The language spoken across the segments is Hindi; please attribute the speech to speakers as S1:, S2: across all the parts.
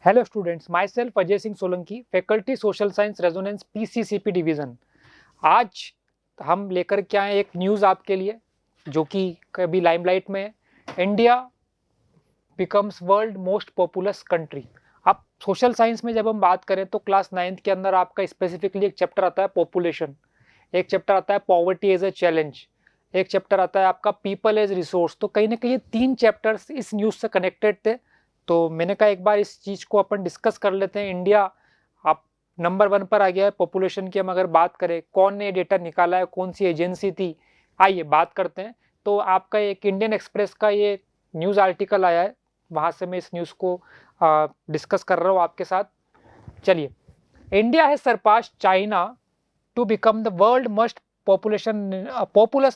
S1: Hello students, myself Ajay Singh Solanki, faculty social science Resonance PCCP division. आज हम लेकर के आए एक न्यूज़ आपके लिए जो कि कभी लाइमलाइट में है। India becomes world most populous country. अब सोशल साइंस में जब हम बात करें तो क्लास 9th के अंदर आपका स्पेसिफिकली एक चैप्टर आता है पॉपुलेशन, एक चैप्टर आता है पॉवर्टी एज ए चैलेंज, एक चैप्टर आता है आपका पीपल एज रिसोर्स। तो कहीं ना कहीं ये 3 चैप्टर्स इस न्यूज़ से कनेक्टेड थे। तो मैंने कहा एक बार इस चीज़ को अपन डिस्कस कर लेते हैं। इंडिया अब नंबर 1 पर आ गया है पॉपुलेशन की। हम अगर बात करें कौन ने डेटा निकाला है, कौन सी एजेंसी थी, आइए बात करते हैं। तो आपका एक इंडियन एक्सप्रेस का ये न्यूज़ आर्टिकल आया है, वहाँ से मैं इस न्यूज़ को डिस्कस कर रहा हूँ आपके साथ। चलिए, India has surpassed China to become the world most populous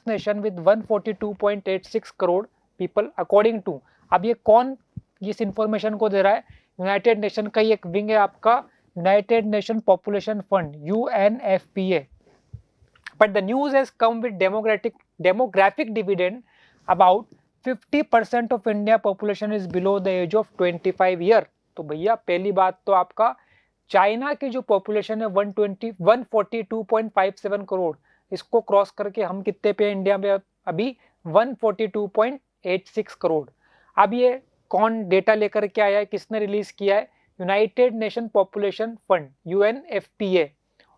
S1: nation with 142.86 crore people according to. अब ये कौन इस इंफॉर्मेशन को दे रहा है? यूनाइटेड नेशन का ही एक विंग है आपका, United nation population fund UNFPA। but the news has come with demographic dividend. About 50% of India population is below the age of 25 year। तो भैया पहली बात तो आपका चाइना की जो पॉपुलेशन है 142.57 करोड़, इसको क्रॉस करके हम कितने पे इंडिया में अभी 142.86 करोड़। अब ये कौन डेटा लेकर के आया है, किसने रिलीज किया है? United nation population fund UNFPA।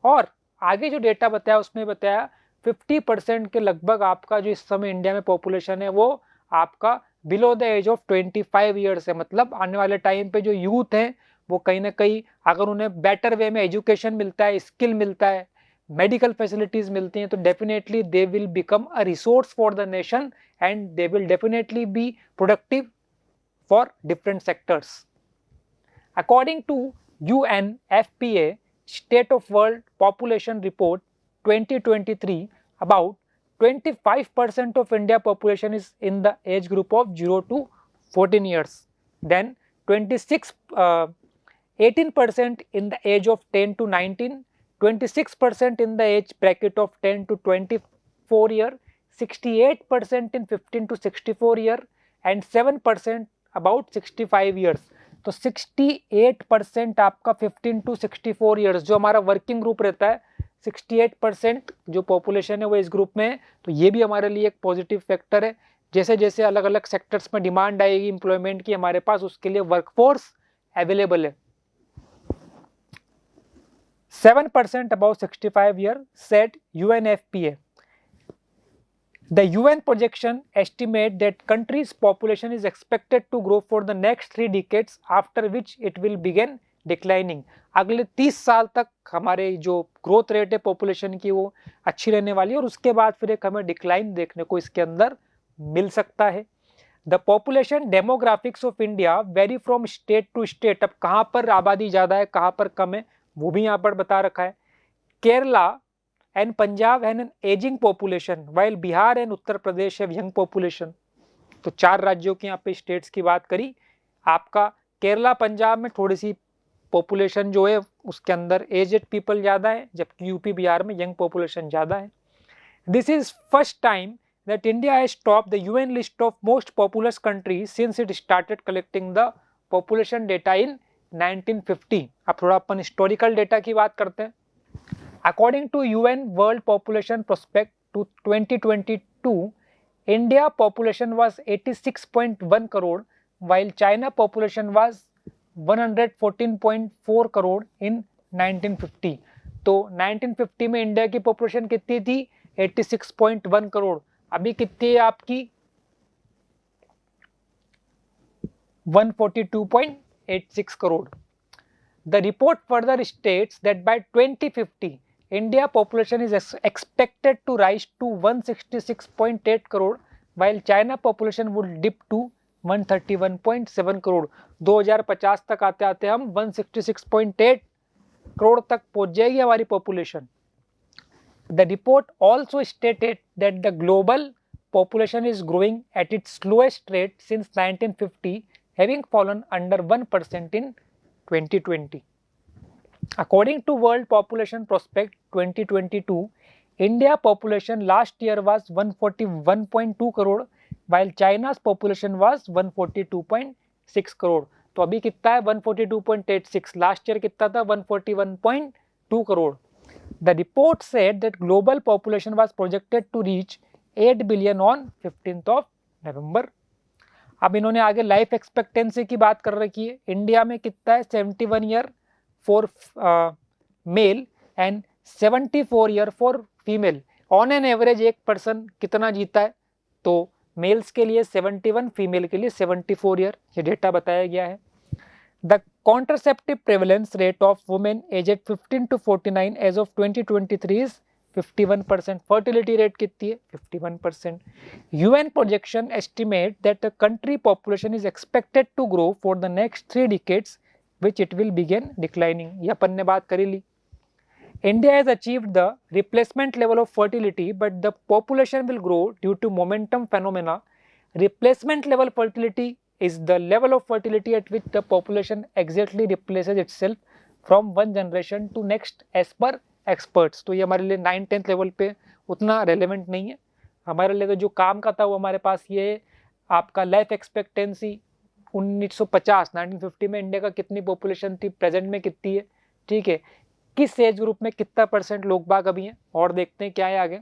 S1: और आगे जो डेटा बताया उसमें बताया 50% के लगभग आपका जो इस समय इंडिया में पॉपुलेशन है वो आपका below the age of 25 years है। मतलब आने वाले टाइम पे जो यूथ है वो कहीं ना कहीं अगर उन्हें बेटर वे में एजुकेशन मिलता है, स्किल मिलता है, मेडिकल फैसिलिटीज मिलती हैं, तो definitely they will become a resource for the nation and they will definitely be productive for different sectors. According to UNFPA State of World Population Report 2023, about 25% of India population is in the age group of 0 to 14 years. Then 18% in the age of 10 to 19, 26% in the age bracket of 10 to 24 year, 68% in 15 to 64 year, and 7% about 65 years। तो 68% आपका 15 टू 64 ईयर्स जो हमारा वर्किंग ग्रुप रहता है, 68% जो पॉपुलेशन है वो इस ग्रुप में है। तो ये भी हमारे लिए एक पॉजिटिव फैक्टर है। जैसे जैसे अलग अलग सेक्टर्स में डिमांड आएगी एम्प्लॉयमेंट की, हमारे पास उसके लिए वर्कफोर्स अवेलेबल है। 7% above 65 year said UNFPA। The UN projection estimate that country's population is expected to grow for the next 3 decades, after which it will begin declining। अगले 30 साल तक हमारे जो ग्रोथ रेट है पॉपुलेशन की वो अच्छी रहने वाली है और उसके बाद फिर एक हमें डिक्लाइन देखने को इसके अंदर मिल सकता है। The population demographics of India vary from state to state. अब कहाँ पर आबादी ज़्यादा है, कहाँ पर कम है, वो भी यहाँ पर बता रखा है। Kerala and Punjab have an aging population while Bihar and Uttar Pradesh have young population। तो 4 राज्यों की यहाँ पे स्टेट्स की बात करी। आपका केरला पंजाब में थोड़ी सी पॉपुलेशन जो है उसके अंदर एजेड पीपल ज़्यादा है, जबकि यूपी बिहार में यंग पॉपुलेशन ज़्यादा है। This is first time that India has topped the UN list of most populous countries since it started collecting the population data in 1950। अब थोड़ा अपन हिस्टोरिकल डेटा की बात करते हैं। According to UN World Population Prospect to 2022, India population was 86.1 crore, while China population was 114.4 crore in 1950। तो 1950 में इंडिया की पॉपुलेशन कितनी थी? 86.1 करोड़। अभी कितनी है आपकी? 142.86 crore. The report further states that by 2050, India population is expected to rise to 166.8 crore, while China population would dip to 131.7 crore. 2050 तक आते आते हम 166.8 करोड़ तक पहुंच जाएगी हमारी population. The report also stated that the global population is growing at its slowest rate since 1950, having fallen under 1% in 2020। According to World Population Prospect 2022, India population last year was 141.2 crore, while China's population was 142.6 crore। तो अभी कितना है 142.86, लास्ट ईयर कितना था 141.2 crore. The report said that global population was projected to reach 8 billion on 15 November. अब इन्होंने आगे लाइफ एक्सपेक्टेंसी की बात कर रखी है। इंडिया में कितना है 71 year for male and 74 year for female. On an average एक पर्सन कितना जीता है, तो मेल्स के लिए 71, फीमेल के लिए 74 ईयर, ये डेटा बताया गया है। The contraceptive prevalence rate of women aged 15 to 49 age of 2023 is 51%। Fertility rate कितनी है 51%। UN projection estimate that the country population is expected to grow for the next 3 decades, which it will begin declining। ये अपन ने बात करी ली। India has achieved the replacement level of fertility, but the population will grow due to momentum phenomena. Replacement level fertility is the level of fertility at which the population exactly replaces itself from one generation to next as per experts। तो ये हमारे लिए 9-10th लेवल पे उतना रेलेवेंट नहीं है। हमारे लिए तो जो काम का था वो हमारे पास ये आपका लाइफ एक्सपेक्टेंसी 1950 में इंडिया का कितनी पॉपुलेशन थी, प्रेजेंट में कितनी है, ठीक है, किस एज ग्रुप में कितना % लोग बाग अभी हैं, और देखते हैं क्या है आगे।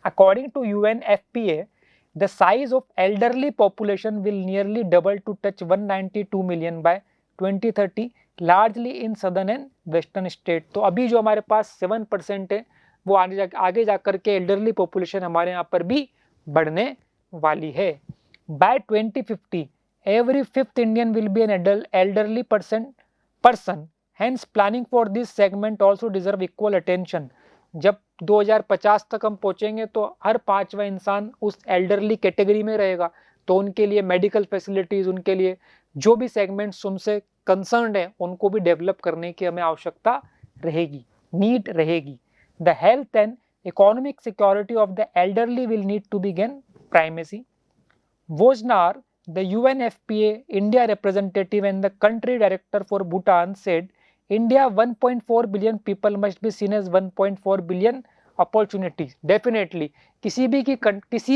S1: According to UNFPA the size of elderly population will nearly double to touch 192 million by 2030, largely in southern and western state। तो अभी जो हमारे पास 7% है वो आगे जाकर के एल्डरली पॉपुलेशन हमारे यहाँ पर भी बढ़ने वाली है। By 2050 every 5th Indian will be an elderly person, hence planning for this segment also deserve equal attention। जब 2050 तक हम पहुंचेंगे तो हर 5वां इंसान उस एल्डरली कैटेगरी में रहेगा, तो उनके लिए मेडिकल फैसिलिटीज, उनके लिए जो भी सेगमेंट्स उनसे कंसर्न्ड है उनको भी डेवलप करने की हमें आवश्यकता रहेगी, नीड रहेगी। The health and economic security of the elderly will need to be given primacy. Wojnar, the UNFPA India representative and the country director for Bhutan said India 1.4 billion people must be seen as 1.4 billion opportunities। Definitely किसी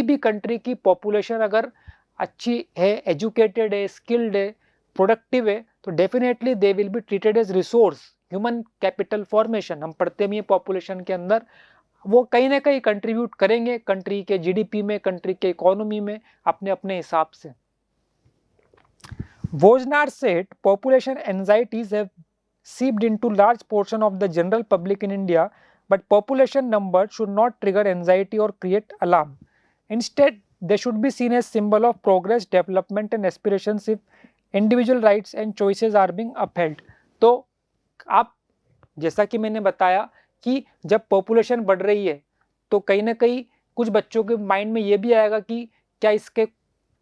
S1: भी कंट्री की पॉपुलेशन अगर अच्छी है, एजुकेटेड है, स्किल्ड है, प्रोडक्टिव है, तो definitely they will be treated as resource, human capital formation. हम पढ़ते भी हैं पॉपुलेशन के अंदर, वो कहीं ना कहीं कंट्रीब्यूट करेंगे कंट्री के GDP में, कंट्री के इकोनॉमी में, अपने अपने हिसाब से। Wojnar said population anxieties have seeped into large portion of the general public in India, but population numbers should not trigger anxiety or create alarm. Instead, they should be seen as symbol of progress, development and aspirations if individual rights and choices are being upheld। तो आप जैसा कि मैंने बताया कि जब पॉपुलेशन बढ़ रही है तो कहीं ना कहीं कुछ बच्चों के माइंड में ये भी आएगा कि क्या इसके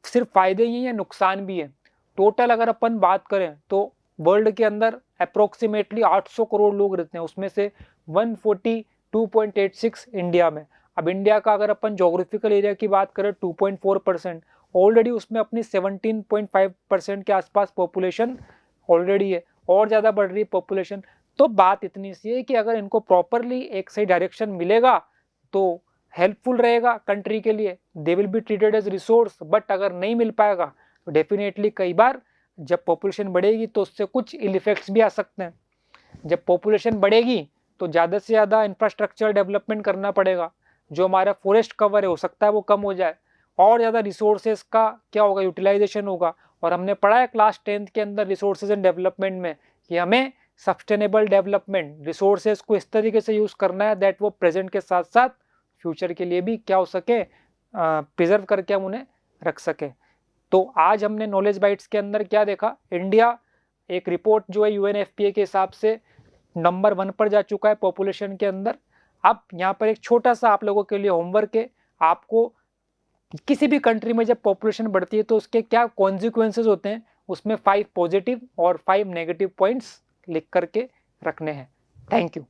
S1: सिर्फ फायदे ही हैं या नुकसान भी है। टोटल अगर अपन बात करें तो वर्ल्ड के अंदर अप्रोक्सीमेटली 800 करोड़ लोग रहते हैं, उसमें से 142.86 इंडिया में। अब इंडिया का अगर अपन जोग्राफिकल एरिया की बात करें 2.4%, ऑलरेडी उसमें अपनी 17.5% के आसपास पॉपुलेशन ऑलरेडी है, और ज़्यादा बढ़ रही है पॉपुलेशन। तो बात इतनी सी है कि अगर इनको प्रॉपरली एक सही डायरेक्शन मिलेगा तो हेल्पफुल रहेगा कंट्री के लिए, they will be treated as resource. But अगर नहीं मिल पाएगा तो डेफिनेटली कई बार जब पॉपुलेशन बढ़ेगी तो उससे कुछ इल इफेक्ट्स भी आ सकते हैं। जब पॉपुलेशन बढ़ेगी तो ज़्यादा से ज़्यादा इंफ्रास्ट्रक्चर डेवलपमेंट करना पड़ेगा, जो हमारा फॉरेस्ट कवर है हो सकता है वो कम हो जाए, और ज़्यादा रिसोर्सेज का क्या होगा, यूटिलाइजेशन होगा। और हमने पढ़ा है क्लास 10th के अंदर रिसोर्सेज एंड डेवलपमेंट में कि हमें सस्टेनेबल डेवलपमेंट, रिसोर्सेज को इस तरीके से यूज़ करना है दैट वो प्रेजेंट के साथ साथ फ्यूचर के लिए भी क्या हो सके, प्रिजर्व करके हम उन्हें रख सके। तो आज हमने नॉलेज बाइट्स के अंदर क्या देखा, इंडिया एक रिपोर्ट जो है UNFPA के हिसाब से नंबर 1 पर जा चुका है पॉपुलेशन के अंदर। अब यहाँ पर एक छोटा सा आप लोगों के लिए होमवर्क है, आपको किसी भी कंट्री में जब पॉपुलेशन बढ़ती है तो उसके क्या कॉन्सिक्वेंसेज होते हैं, उसमें 5 पॉजिटिव और 5 नेगेटिव पॉइंट्स लिख करके रखने हैं। Thank you.